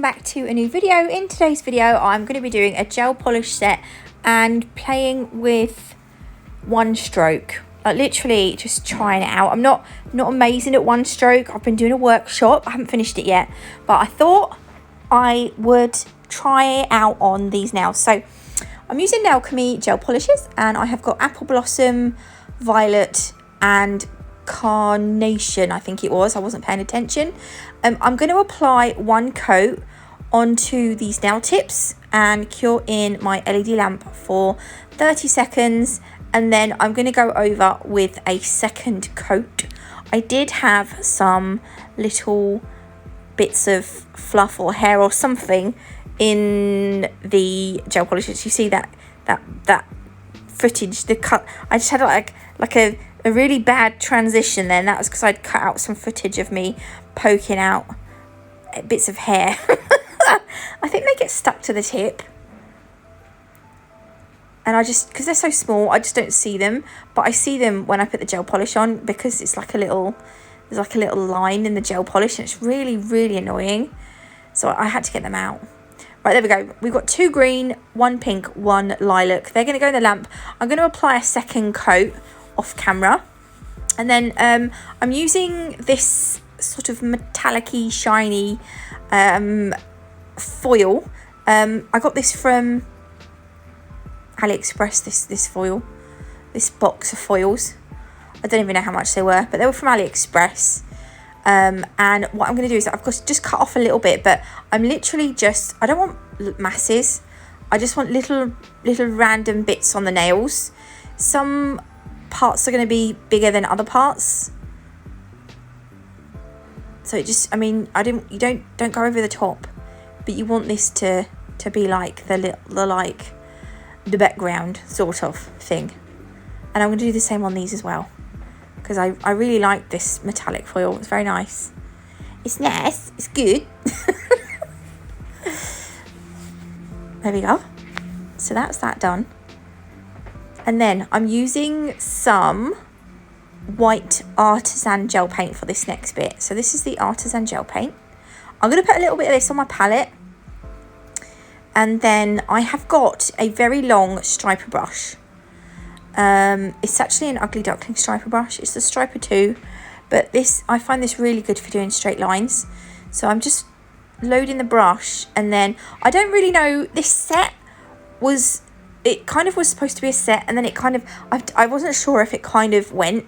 welcome back to a new video. In today's video I'm going to be doing a gel polish set and playing with one stroke, like literally just trying it out. I'm not amazing at one stroke. I've been doing a workshop, I haven't finished it yet, but I thought I would try it out on these nails. So I'm using Nailchemy gel polishes and I have got Apple Blossom, Violet and Carnation, I think it was. I wasn't paying attention. I'm going to apply one coat onto these nail tips and cure in my LED lamp for 30 seconds, and then I'm going to go over with a second coat. I did have some little bits of fluff or hair or something in the gel polishes. You see that footage, the cut. I just had like a really bad transition then. That was because I'd cut out some footage of me poking out bits of hair. I think they get stuck to the tip, and I just, because they're so small, I just don't see them, but I see them when I put the gel polish on, because it's like there's like a little line in the gel polish and it's really annoying, so I had to get them out. Right, there we go. We've got 2 green, 1 pink, 1 lilac. They're going to go in the lamp. I'm going to apply a second coat off camera, and then I'm using this sort of metallic-y, shiny foil. I got this from AliExpress, this foil, this box of foils. I don't even know how much they were, but they were from AliExpress. And what I'm going to do is I've got just cut off a little bit, but I'm literally just, I don't want masses, I just want little random bits on the nails. Some parts are going to be bigger than other parts, so it just, I mean, you don't go over the top, but you want this to be like the background sort of thing. And I'm going to do the same on these as well, because I really like this metallic foil. It's very nice. It's nice. It's good. There we go. So that's that done. And then I'm using some white artisan gel paint for this next bit. So this is the artisan gel paint. I'm going to put a little bit of this on my palette. And then I have got a very long striper brush. It's actually an Ugly Duckling striper brush. It's the Striper 2, but I find this really good for doing straight lines. So I'm just loading the brush, and then I don't really know, this set was, it kind of was supposed to be a set, and then it kind of, I wasn't sure if it kind of went,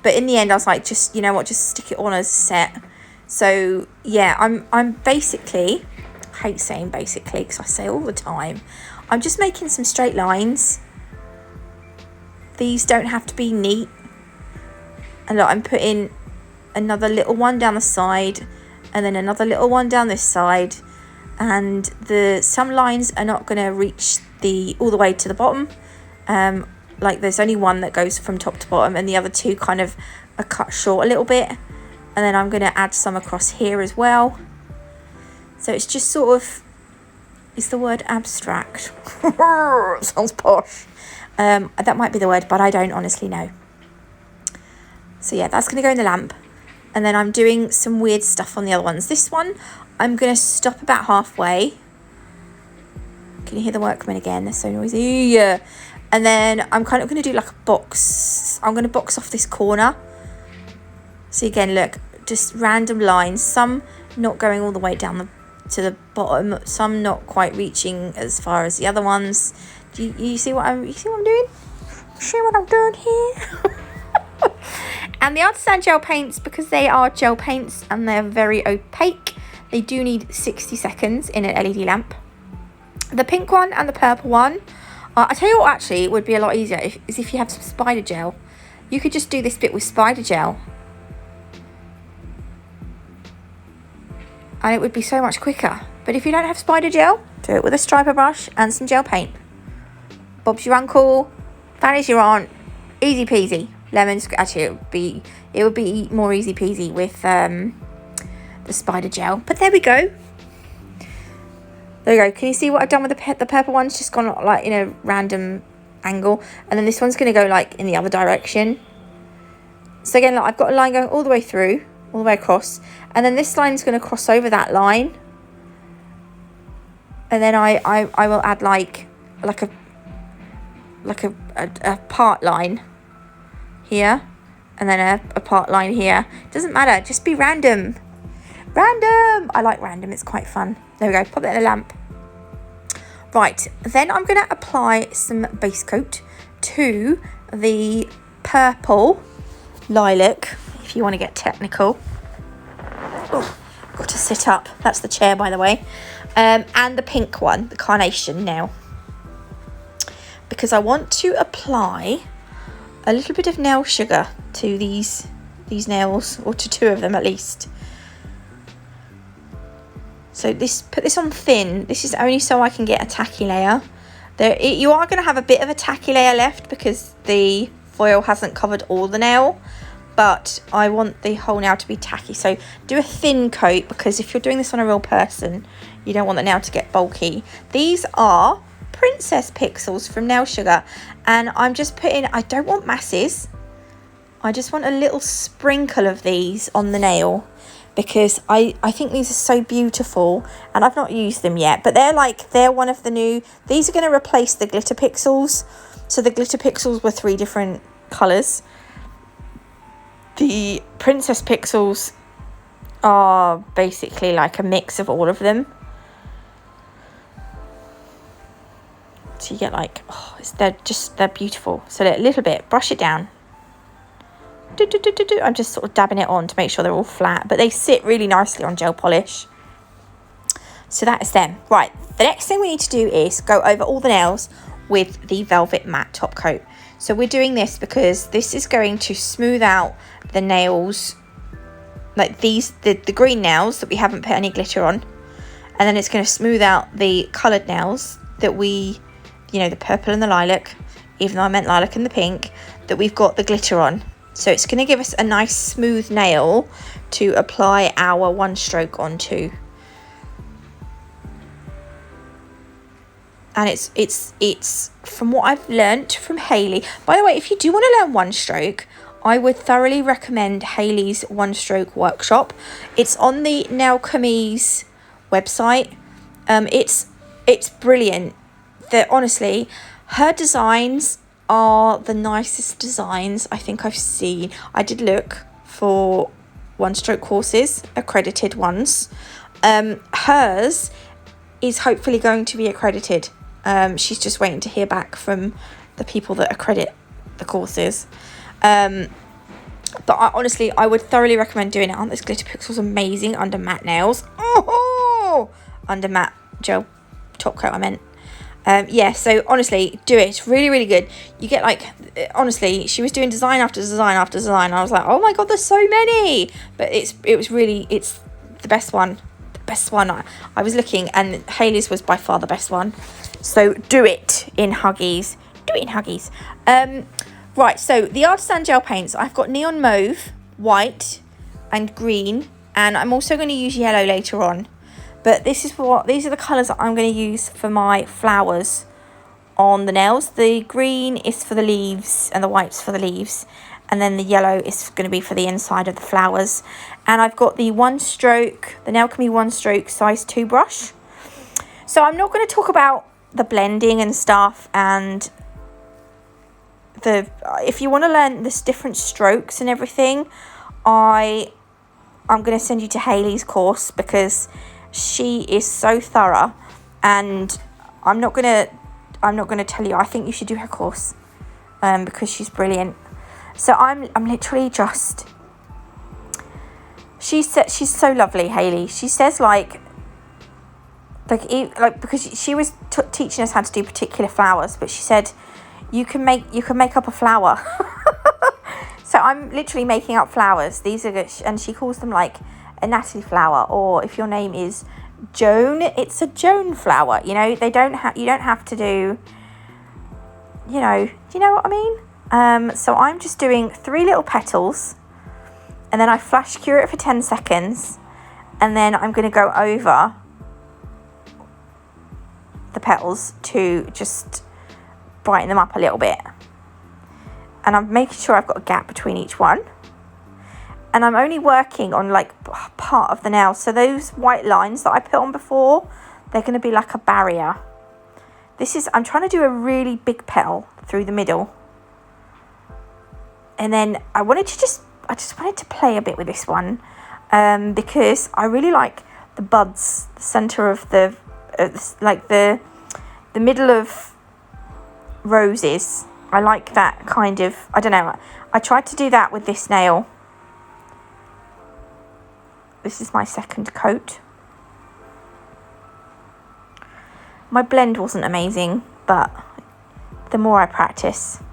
but in the end I was like, just, you know what, just stick it on as a set. So yeah, I'm basically, I hate saying basically because I say all the time, I'm just making some straight lines. These don't have to be neat. And look, I'm putting another little one down the side, and then another little one down this side, and some lines are not going to reach all the way to the bottom. Like there's only one that goes from top to bottom, and the other 2 kind of are cut short a little bit. And then I'm going to add some across here as well. So it's just sort of, is the word abstract? Sounds posh. That might be the word, but I don't honestly know. So yeah, that's going to go in the lamp. And then I'm doing some weird stuff on the other ones. This one, I'm going to stop about halfway. Can you hear the workmen again? They're so noisy. Yeah. And then I'm kind of going to do like a box. I'm going to box off this corner. So again, look, just random lines. Some not going all the way down to the bottom. Some not quite reaching as far as the other ones. You see what I'm doing? See what I'm doing here? And the artisan gel paints, because they are gel paints and they're very opaque, they do need 60 seconds in an LED lamp. The pink one and the purple one, I tell you what, actually it would be a lot easier is if you have some spider gel. You could just do this bit with spider gel, and it would be so much quicker. But if you don't have spider gel, do it with a striper brush and some gel paint. Bob's your uncle, Fanny's your aunt, easy peasy. Lemons, actually it would be more easy peasy with the spider gel. But there we go. There we go. Can you see what I've done with the purple one's just gone like in a random angle, and then this one's going to go like in the other direction. So again, like, I've got a line going all the way through, all the way across, and then this line's going to cross over that line, And then I will add like a part line here, and then a part line here. Doesn't matter, just be random. I like random, it's quite fun. There we go, pop that in a lamp. Right, then I'm going to apply some base coat to the purple lilac, if you want to get technical. Oh, got to sit up, that's the chair by the way. And the pink one, the carnation now, because I want to apply a little bit of nail sugar to these nails, or to 2 of them at least. So put this on thin. This is only so I can get a tacky layer. You are going to have a bit of a tacky layer left because the foil hasn't covered all the nail, but I want the whole nail to be tacky. So do a thin coat, because if you're doing this on a real person, you don't want the nail to get bulky. These are Princess Pixels from Nail Sugar, and I'm just putting, I don't want masses, I just want a little sprinkle of these on the nail, because I think these are so beautiful, and I've not used them yet, but they're one of the new, these are going to replace the glitter pixels. So the glitter pixels were 3 different colours. The Princess Pixels are basically like a mix of all of them. So you get like, oh, they're beautiful. So a little bit, brush it down. I'm just sort of dabbing it on to make sure they're all flat, but they sit really nicely on gel polish. So that is them. Right, the next thing we need to do is go over all the nails with the velvet matte top coat. So we're doing this because this is going to smooth out the nails, like these, the green nails that we haven't put any glitter on, and then it's going to smooth out the coloured nails that we, you know, the purple and the lilac, even though I meant lilac and the pink, that we've got the glitter on. So it's going to give us a nice smooth nail to apply our 1 stroke onto. And it's from what I've learnt from Hayley. By the way, if you do want to learn 1 stroke, I would thoroughly recommend Hayley's 1 stroke workshop. It's on the Nailchemy's website. It's brilliant. Honestly, her designs are the nicest designs I think I've seen. I did look for 1 stroke courses, accredited ones. Hers is hopefully going to be accredited. She's just waiting to hear back from the people that accredit the courses. But honestly, I would thoroughly recommend doing it. Aren't those glitter pixels amazing under matte nails? Oh, under matte gel top coat, I meant. Yeah, so honestly, do it. It's really, really good. You get like, honestly, she was doing design after design after design. I was like, oh my God, there's so many. But it's the best one. The best one. I was looking, and Hayley's was by far the best one. So do it in Huggies. Do it in Huggies. Right, so the artisan gel paints, I've got neon mauve, white, and green, and I'm also going to use yellow later on. But these are the colours that I'm going to use for my flowers on the nails. The green is for the leaves and the white's for the leaves. And then the yellow is going to be for the inside of the flowers. And I've got the 1 stroke, the Nailchemy 1 stroke size 2 brush. So I'm not going to talk about the blending and stuff, and if you want to learn this different strokes and everything, I'm going to send you to Hayley's course, because she is so thorough, and I'm not gonna tell you. I think you should do her course, because she's brilliant. So I'm literally just. She's so lovely, Hayley. She says like because she was teaching us how to do particular flowers, but she said you can make up a flower. So I'm literally making up flowers. These are good, and she calls them like a Natalie flower, or if your name is Joan, it's a Joan flower. You know, you don't have to do, you know what I mean? So I'm just doing 3 little petals, and then I flash cure it for 10 seconds, and then I'm going to go over the petals to just brighten them up a little bit. And I'm making sure I've got a gap between each one. And I'm only working on like part of the nail. So those white lines that I put on before, they're going to be like a barrier. I'm trying to do a really big petal through the middle. And then I just wanted to play a bit with this one, because I really like the buds, the center of the middle of roses. I like that kind of, I don't know, I tried to do that with this nail. This is my second coat. My blend wasn't amazing, but the more I practice,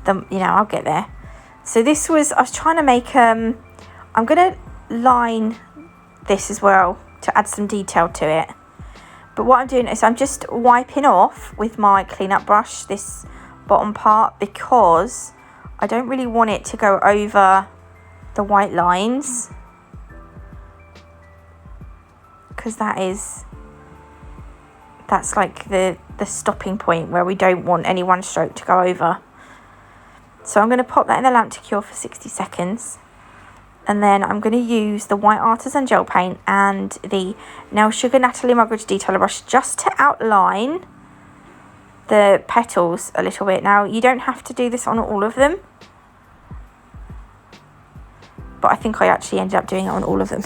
I'll get there. So I was trying to make, I'm going to line this as well to add some detail to it. But what I'm doing is I'm just wiping off with my cleanup brush this bottom part, because I don't really want it to go over the white lines, because that's like the stopping point where we don't want any one stroke to go over. So I'm going to pop that in the lamp to cure for 60 seconds. And then I'm going to use the white artisan gel paint and the Nailchemy Natalie Mugridge detailer brush just to outline the petals a little bit. Now, you don't have to do this on all of them, but I think I actually ended up doing it on all of them.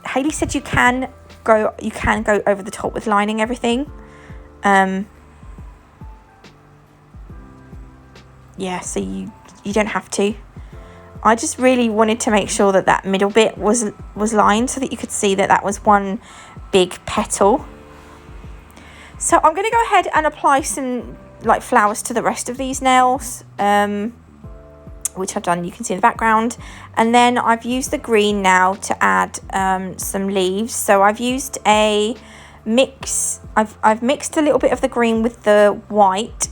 Hayley said you can go over the top with lining everything. Yeah, so you don't have to. I just really wanted to make sure that middle bit was lined so that you could see that was one big petal. So I'm going to go ahead and apply some like flowers to the rest of these nails, which I've done, you can see in the background. And then I've used the green now to add some leaves. So I've used a mix. I've mixed a little bit of the green with the white,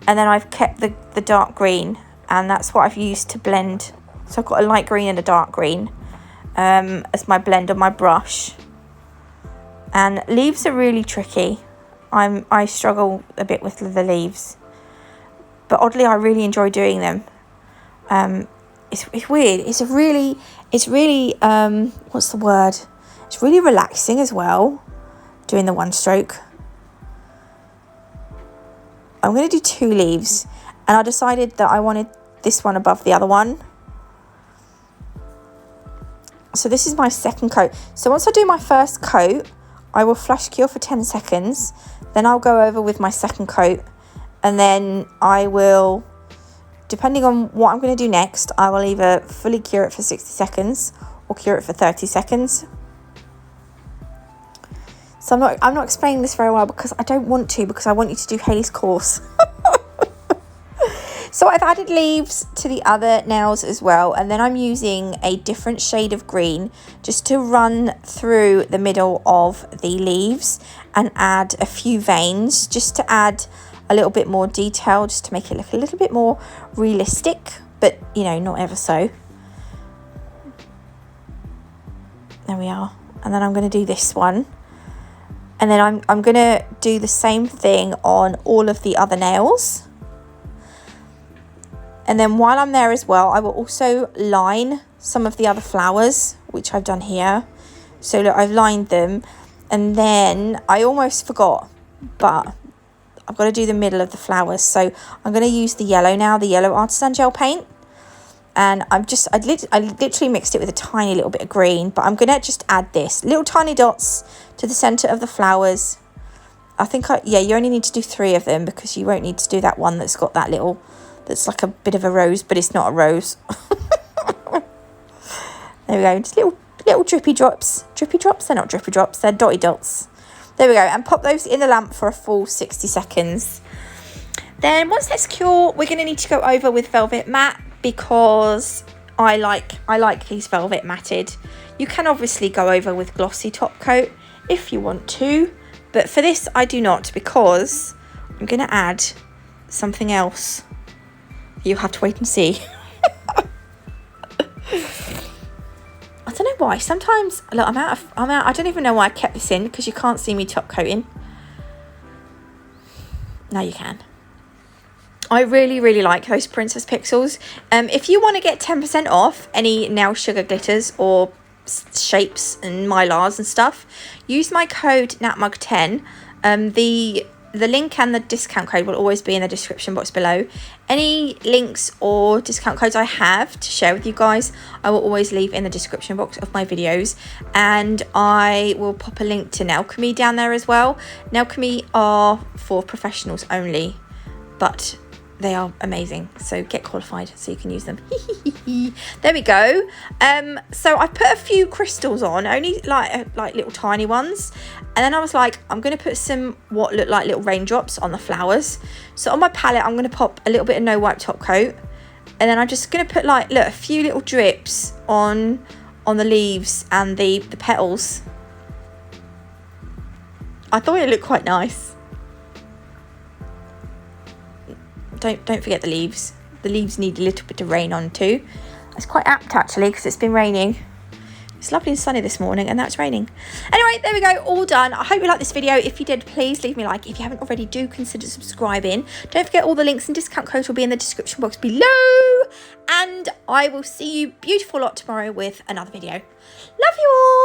and then I've kept the dark green, and that's what I've used to blend. So I've got a light green and a dark green as my blend on my brush. And leaves are really tricky. I struggle a bit with the leaves, but oddly I really enjoy doing them. It's weird. It's really what's the word? It's really relaxing as well, doing the one stroke. I'm going to do 2 leaves, and I decided that I wanted this one above the other one. So this is my second coat. So once I do my first coat, I will flash cure for 10 seconds. Then I'll go over with my second coat, and then I will, depending on what I'm going to do next, I will either fully cure it for 60 seconds or cure it for 30 seconds. So I'm not explaining this very well because I don't want to, because I want you to do Hayley's course. So I've added leaves to the other nails as well, and then I'm using a different shade of green just to run through the middle of the leaves and add a few veins, just to add a little bit more detail, just to make it look a little bit more realistic, but not ever so. There we are. And then I'm going to do this one. And then I'm going to do the same thing on all of the other nails. And then while I'm there as well, I will also line some of the other flowers, which I've done here. So look, I've lined them. And then I almost forgot, but I've got to do the middle of the flowers. So I'm going to use the yellow now, the yellow artisan gel paint. And I literally mixed it with a tiny little bit of green, but I'm going to just add this little tiny dots to the center of the flowers. I think you only need to do 3 of them, because you won't need to do that one that's got that little, that's like a bit of a rose, but it's not a rose. There we go, just little drippy drops. Drippy drops? They're not drippy drops, they're dotty dots. There we go, and pop those in the lamp for a full 60 seconds. Then once that's cure, we're going to need to go over with Velvet Matte, because I like these velvet matted. You can obviously go over with glossy top coat if you want to, but for this I do not, because I'm going to add something else. You have to wait and see. I don't know why. Sometimes, look, I'm out. I don't even know why I kept this in, because you can't see me top coating. Now you can. I really, really like those Princess Pixels. If you want to get 10% off any Nail Sugar glitters or shapes and mylars and stuff, use my code NatMug10. The link and the discount code will always be in the description box below. Any links or discount codes I have to share with you guys, I will always leave in the description box of my videos. And I will pop a link to Nailchemy down there as well. Nailchemy are for professionals only, but they are amazing, so get qualified so you can use them. There we go. So I put a few crystals on, only like little tiny ones, and then I was like, I'm going to put some what look like little raindrops on the flowers. So on my palette I'm going to pop a little bit of no wipe top coat, and then I'm just going to put like, look, a few little drips on the leaves and the petals. I thought it looked quite nice. Don't forget the leaves. The leaves need a little bit of rain on too. It's quite apt actually, because it's been raining. It's lovely and sunny this morning, and now it's raining. Anyway, there we go, all done. I hope you liked this video. If you did, please leave me a like. If you haven't already, do consider subscribing. Don't forget, all the links and discount codes will be in the description box below. And I will see you beautiful lot tomorrow with another video. Love you all.